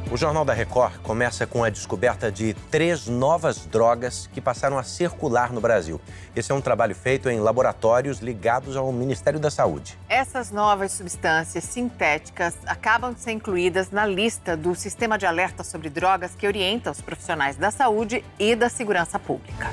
O Jornal da Record começa com a descoberta de 3 novas drogas que passaram a circular no Brasil. Esse é um trabalho feito em laboratórios ligados ao Ministério da Saúde. Essas novas substâncias sintéticas acabam de ser incluídas na lista do Sistema de Alerta sobre Drogas que orienta os profissionais da saúde e da segurança pública.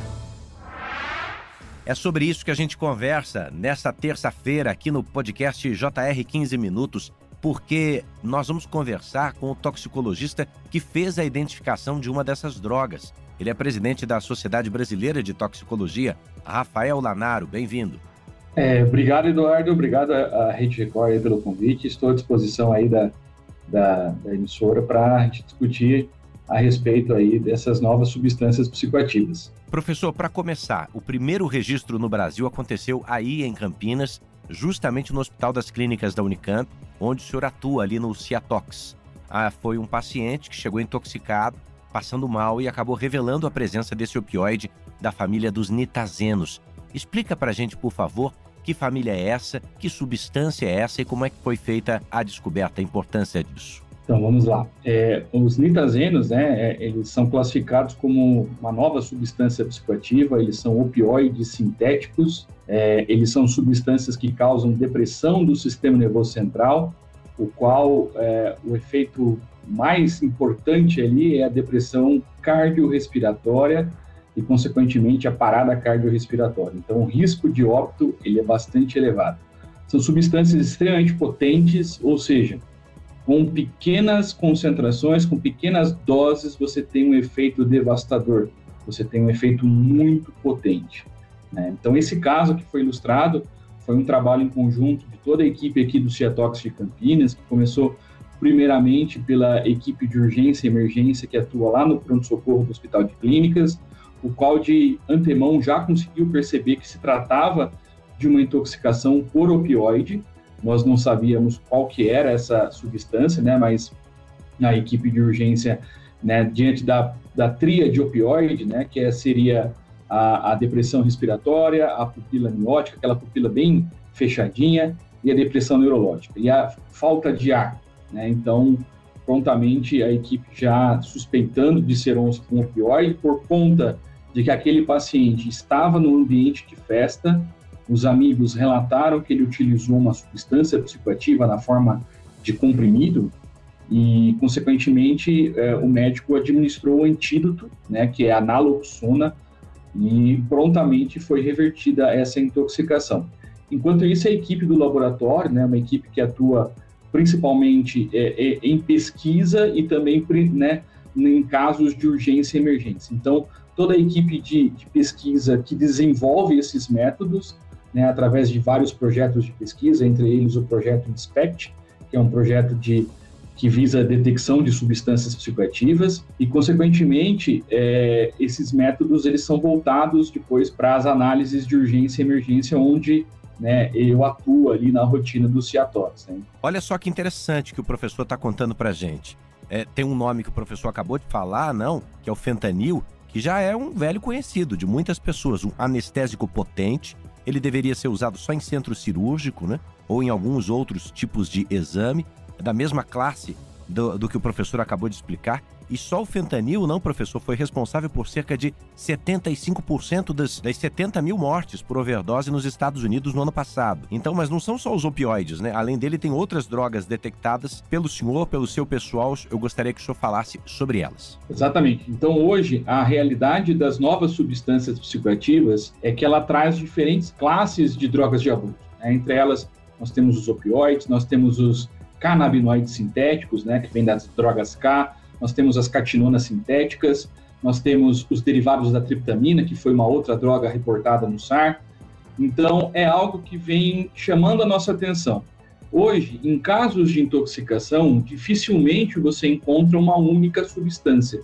É sobre isso que a gente conversa nesta terça-feira aqui no podcast JR 15 Minutos, porque nós vamos conversar com o toxicologista que fez a identificação de uma dessas drogas. Ele é presidente da Sociedade Brasileira de Toxicologia, Rafael Lanaro. Bem-vindo. Obrigado, Eduardo. Obrigado à Rede Record pelo convite. Estou à disposição aí da emissora para a gente discutir a respeito aí dessas novas substâncias psicoativas. Professor, para começar, o primeiro registro no Brasil aconteceu aí em Campinas, justamente no Hospital das Clínicas da Unicamp, onde o senhor atua ali no Ciatox. Foi um paciente que chegou intoxicado, passando mal e acabou revelando a presença desse opioide da família dos nitazenos. Explica pra gente, por favor, que família é essa, que substância é essa e como é que foi feita a descoberta, a importância disso. Então, vamos lá. Os nitazenos, eles são classificados como uma nova substância psicoativa, eles são opioides sintéticos, eles são substâncias que causam depressão do sistema nervoso central, o qual o efeito mais importante ali é a depressão cardiorrespiratória e, consequentemente, a parada cardiorrespiratória. Então, o risco de óbito ele é bastante elevado. São substâncias extremamente potentes, ou seja, com pequenas concentrações, com pequenas doses, você tem um efeito devastador, você tem um efeito muito potente, né? Então, esse caso que foi ilustrado foi um trabalho em conjunto de toda a equipe aqui do Ciatox de Campinas, que começou primeiramente pela equipe de urgência e emergência que atua lá no pronto-socorro do Hospital de Clínicas, o qual de antemão já conseguiu perceber que se tratava de uma intoxicação por opioide. Nós não sabíamos qual que era essa substância, né, mas a equipe de urgência, né, diante da tríade opioide, né, que seria a depressão respiratória, a pupila amiótica, aquela pupila bem fechadinha, e a depressão neurológica, e a falta de ar, né. Então, prontamente, a equipe já suspeitando de ser um opioide, por conta de que aquele paciente estava no ambiente de festa. Os amigos relataram que ele utilizou uma substância psicoativa na forma de comprimido e, consequentemente, o médico administrou o antídoto, né, que é a naloxona, e prontamente foi revertida essa intoxicação. Enquanto isso, a equipe do laboratório, né, uma equipe que atua principalmente em pesquisa e também, né, em casos de urgência e emergência. Então, toda a equipe de pesquisa que desenvolve esses métodos, né, através de vários projetos de pesquisa, entre eles o projeto INSPECT, que é um projeto que visa a detecção de substâncias psicoativas e, consequentemente, esses métodos eles são voltados depois para as análises de urgência e emergência, onde, né, eu atuo ali na rotina do Ciatox, né? Olha só que interessante que o professor está contando para a gente. Tem um nome que o professor acabou de falar, que é o fentanil, que já é um velho conhecido de muitas pessoas, um anestésico potente. Ele deveria ser usado só em centro cirúrgico, né? Ou em alguns outros tipos de exame, da mesma classe do que o professor acabou de explicar. E só o fentanil, professor, foi responsável por cerca de 75% das 70 mil mortes por overdose nos Estados Unidos no ano passado. Então, mas não são só os opioides, né? Além dele, tem outras drogas detectadas pelo senhor, pelo seu pessoal. Eu gostaria que o senhor falasse sobre elas. Exatamente. Então, hoje, a realidade das novas substâncias psicoativas é que ela traz diferentes classes de drogas de abuso, né? Entre elas, nós temos os opioides, nós temos os canabinoides sintéticos, né, que vem das drogas K, nós temos as catinonas sintéticas, nós temos os derivados da triptamina, que foi uma outra droga reportada no SAR. Então, é algo que vem chamando a nossa atenção. Hoje, em casos de intoxicação, dificilmente você encontra uma única substância.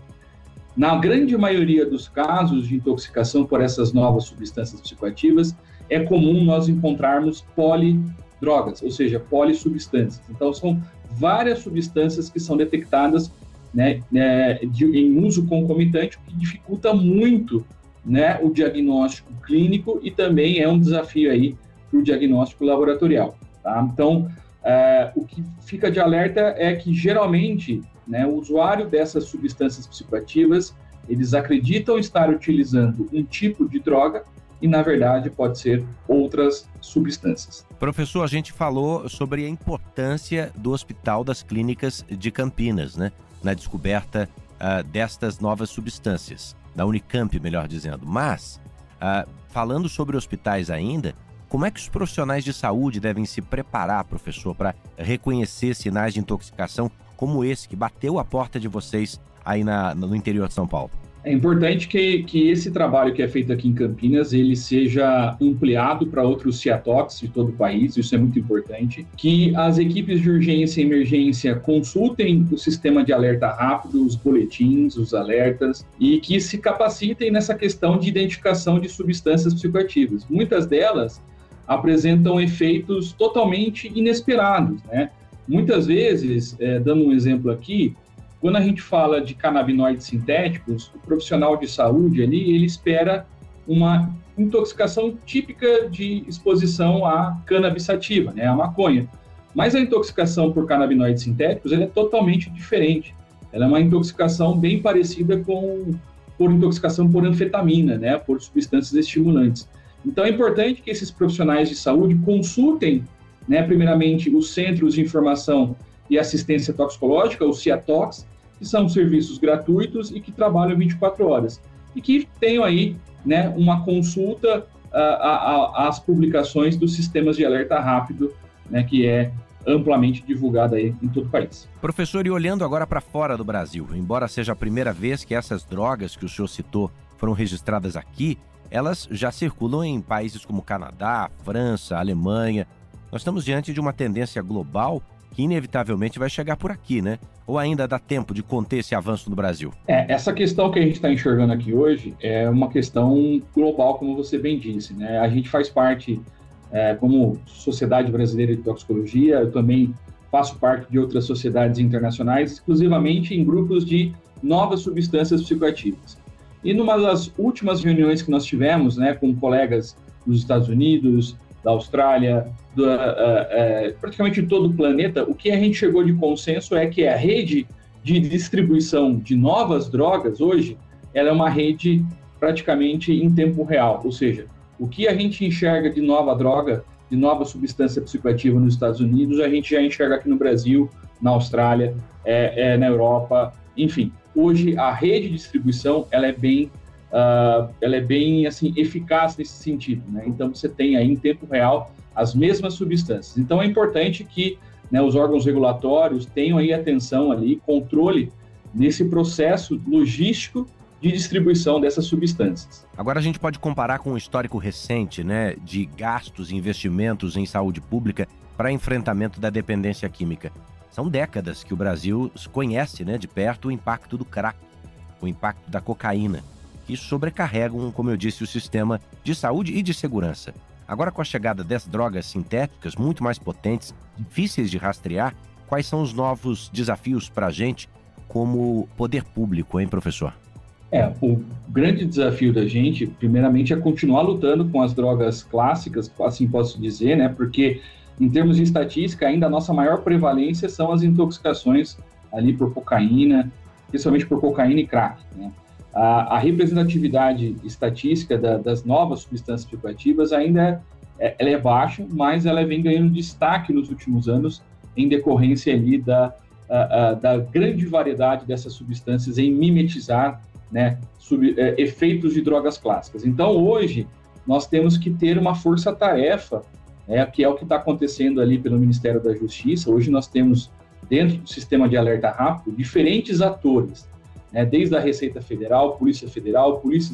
Na grande maioria dos casos de intoxicação por essas novas substâncias psicoativas, é comum nós encontrarmos polidrogas, ou seja, polissubstâncias. Então, são várias substâncias que são detectadas, né, em uso concomitante, o que dificulta muito, né, o diagnóstico clínico e também é um desafio aí para o diagnóstico laboratorial, tá? Então, o que fica de alerta é que, geralmente, né, o usuário dessas substâncias psicoativas, eles acreditam estar utilizando um tipo de droga e, na verdade, pode ser outras substâncias. Professor, a gente falou sobre a importância do Hospital das Clínicas de Campinas, né, na descoberta destas novas substâncias, da Unicamp, melhor dizendo. Mas, falando sobre hospitais ainda, como é que os profissionais de saúde devem se preparar, professor, para reconhecer sinais de intoxicação como esse que bateu a porta de vocês aí no interior de São Paulo? É importante que esse trabalho que é feito aqui em Campinas, ele seja ampliado para outros CIATOCs de todo o país, isso é muito importante. Que as equipes de urgência e emergência consultem o sistema de alerta rápido, os boletins, os alertas, e que se capacitem nessa questão de identificação de substâncias psicoativas. Muitas delas apresentam efeitos totalmente inesperados, né? Muitas vezes, dando um exemplo aqui, quando a gente fala de canabinoides sintéticos, o profissional de saúde ali, ele espera uma intoxicação típica de exposição à cannabis sativa, né, a maconha. Mas a intoxicação por canabinoides sintéticos, ela é totalmente diferente. Ela é uma intoxicação bem parecida por intoxicação por anfetamina, né, por substâncias estimulantes. Então é importante que esses profissionais de saúde consultem, né, primeiramente, os Centros de Informação e Assistência Toxicológica, os CIATOCs, que são serviços gratuitos e que trabalham 24 horas. E que tenham aí, né, uma consulta às publicações dos sistemas de alerta rápido, né, que é amplamente divulgada aí em todo o país. Professor, e olhando agora para fora do Brasil, embora seja a primeira vez que essas drogas que o senhor citou foram registradas aqui, elas já circulam em países como Canadá, França, Alemanha. Nós estamos diante de uma tendência global que inevitavelmente vai chegar por aqui, né? Ou ainda dá tempo de conter esse avanço no Brasil? Essa questão que a gente está enxergando aqui hoje é uma questão global, como você bem disse, né? A gente faz parte, como Sociedade Brasileira de Toxicologia, eu também faço parte de outras sociedades internacionais, exclusivamente em grupos de novas substâncias psicoativas. E numa das últimas reuniões que nós tivemos, né, com colegas dos Estados Unidos, da Austrália, praticamente de todo o planeta, o que a gente chegou de consenso é que a rede de distribuição de novas drogas hoje, ela é uma rede praticamente em tempo real, ou seja, o que a gente enxerga de nova droga, de nova substância psicoativa nos Estados Unidos, a gente já enxerga aqui no Brasil, na Austrália, na Europa, enfim. Hoje a rede de distribuição ela é bem assim, eficaz nesse sentido, né? Então você tem aí em tempo real as mesmas substâncias. Então é importante que, né, os órgãos regulatórios tenham aí atenção ali, controle nesse processo logístico de distribuição dessas substâncias. Agora a gente pode comparar com um histórico recente, né, de gastos e investimentos em saúde pública para enfrentamento da dependência química. São décadas que o Brasil conhece, né, de perto o impacto do crack, o impacto da cocaína, que sobrecarregam, como eu disse, o sistema de saúde e de segurança. Agora, com a chegada das drogas sintéticas, muito mais potentes, difíceis de rastrear, quais são os novos desafios para a gente como poder público, hein, professor? O grande desafio da gente, primeiramente, é continuar lutando com as drogas clássicas, assim posso dizer, né, porque em termos de estatística, ainda a nossa maior prevalência são as intoxicações ali por cocaína, principalmente por cocaína e crack, né? A representatividade estatística das novas substâncias psicoativas ainda ela é baixa, mas ela vem ganhando destaque nos últimos anos em decorrência ali da grande variedade dessas substâncias em mimetizar, né, efeitos de drogas clássicas. Então, hoje, nós temos que ter uma força-tarefa, que é o que está acontecendo ali pelo Ministério da Justiça. Hoje nós temos, dentro do sistema de alerta rápido, diferentes atores, né, desde a Receita Federal, polícias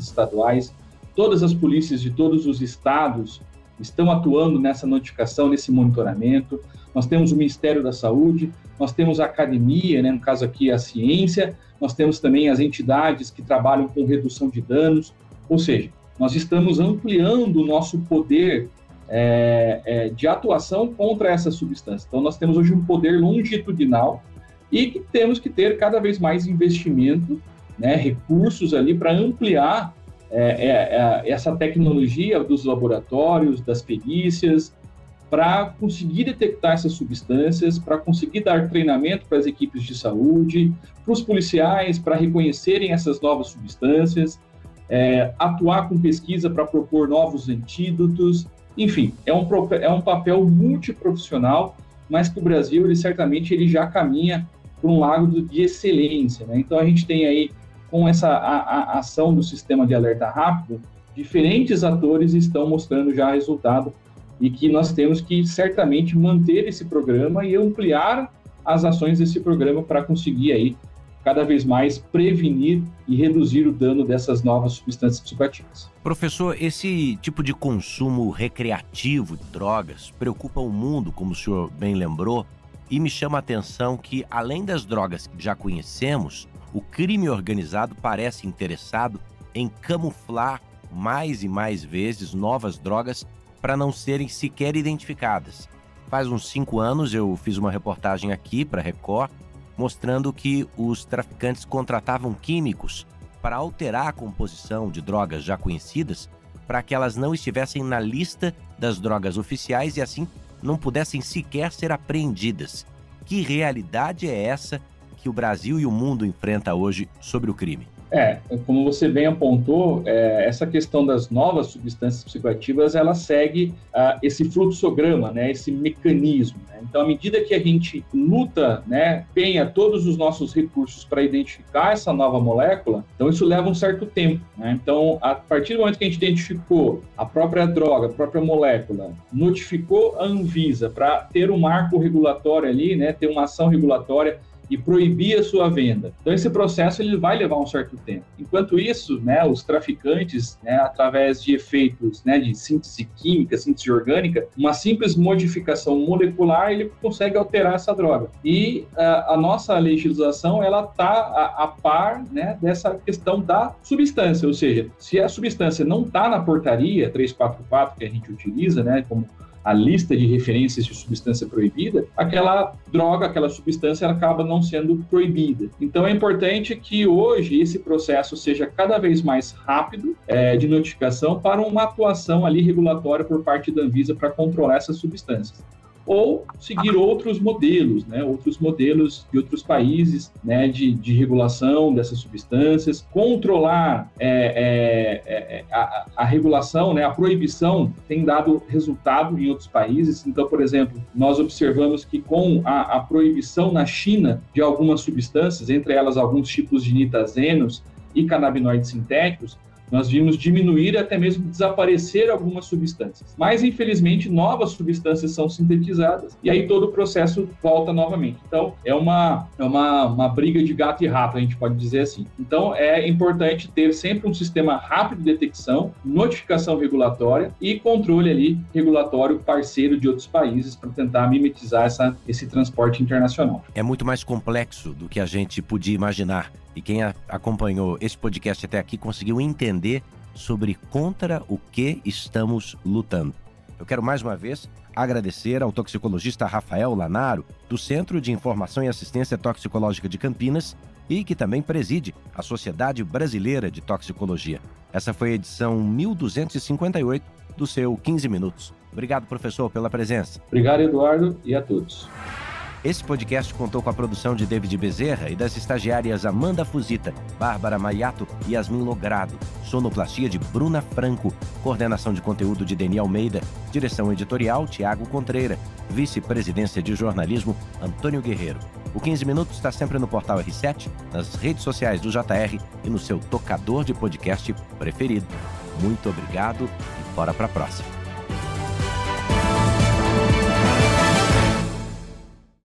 estaduais, todas as polícias de todos os estados estão atuando nessa notificação, nesse monitoramento. Nós temos o Ministério da Saúde, nós temos a academia, né, no caso aqui a ciência, nós temos também as entidades que trabalham com redução de danos, ou seja, nós estamos ampliando o nosso poder de atuação contra essa substância. Então, nós temos hoje um poder longitudinal e que temos que ter cada vez mais investimento, né, recursos ali para ampliar essa tecnologia dos laboratórios, das perícias, para conseguir detectar essas substâncias, para conseguir dar treinamento para as equipes de saúde, para os policiais, para reconhecerem essas novas substâncias, atuar com pesquisa para propor novos antídotos. Enfim, é um papel multiprofissional, mas que o Brasil, ele já caminha para um lado de excelência, né? Então, a gente tem aí, com essa a ação do sistema de alerta rápido, diferentes atores estão mostrando já resultado e que nós temos que, certamente, manter esse programa e ampliar as ações desse programa para conseguir aí, cada vez mais, prevenir e reduzir o dano dessas novas substâncias psicoativas. Professor, esse tipo de consumo recreativo de drogas preocupa o mundo, como o senhor bem lembrou, e me chama a atenção que, além das drogas que já conhecemos, o crime organizado parece interessado em camuflar mais e mais vezes novas drogas para não serem sequer identificadas. Faz uns 5 anos eu fiz uma reportagem aqui para a Record, mostrando que os traficantes contratavam químicos para alterar a composição de drogas já conhecidas para que elas não estivessem na lista das drogas oficiais e assim não pudessem sequer ser apreendidas. Que realidade é essa que o Brasil e o mundo enfrentam hoje sobre o crime? Como você bem apontou, essa questão das novas substâncias psicoativas, ela segue esse fluxograma, né, esse mecanismo, né? Então, à medida que a gente luta, né, empenha todos os nossos recursos para identificar essa nova molécula, então isso leva um certo tempo, né? Então, a partir do momento que a gente identificou a própria droga, a própria molécula, notificou a Anvisa para ter um marco regulatório ali, né, ter uma ação regulatória e proibir a sua venda. Então, esse processo ele vai levar um certo tempo. Enquanto isso, né, os traficantes, né, através de efeitos, né, de síntese química, síntese orgânica, uma simples modificação molecular, ele consegue alterar essa droga. E a nossa legislação, ela está a par, né, dessa questão da substância, ou seja, se a substância não está na portaria 344 que a gente utiliza, né, como a lista de referências de substância proibida, aquela droga, aquela substância, ela acaba não sendo proibida. Então, é importante que hoje esse processo seja cada vez mais rápido de notificação para uma atuação ali regulatória por parte da Anvisa para controlar essas substâncias. Ou seguir outros modelos, né, outros modelos de outros países, né, de regulação dessas substâncias, controlar a regulação, né, a proibição tem dado resultado em outros países. Então, por exemplo, nós observamos que com a proibição na China de algumas substâncias, entre elas alguns tipos de nitazenos e canabinoides sintéticos, nós vimos diminuir e até mesmo desaparecer algumas substâncias. Mas, infelizmente, novas substâncias são sintetizadas e aí todo o processo volta novamente. Então, é uma briga de gato e rato, a gente pode dizer assim. Então, é importante ter sempre um sistema rápido de detecção, notificação regulatória e controle ali regulatório parceiro de outros países para tentar mimetizar esse transporte internacional. É muito mais complexo do que a gente podia imaginar. E quem acompanhou esse podcast até aqui conseguiu entender sobre contra o que estamos lutando. Eu quero mais uma vez agradecer ao toxicologista Rafael Lanaro, do Centro de Informação e Assistência Toxicológica de Campinas, e que também preside a Sociedade Brasileira de Toxicologia. Essa foi a edição 1258 do seu 15 Minutos. Obrigado, professor, pela presença. Obrigado, Eduardo, e a todos. Esse podcast contou com a produção de David Bezerra e das estagiárias Amanda Fusita, Bárbara Maiato e Yasmin Logrado. Sonoplastia de Bruna Franco. Coordenação de conteúdo de Deni Almeida. Direção editorial Tiago Contreira. Vice-presidência de jornalismo Antônio Guerreiro. O 15 Minutos está sempre no portal R7, nas redes sociais do JR e no seu tocador de podcast preferido. Muito obrigado e bora para a próxima.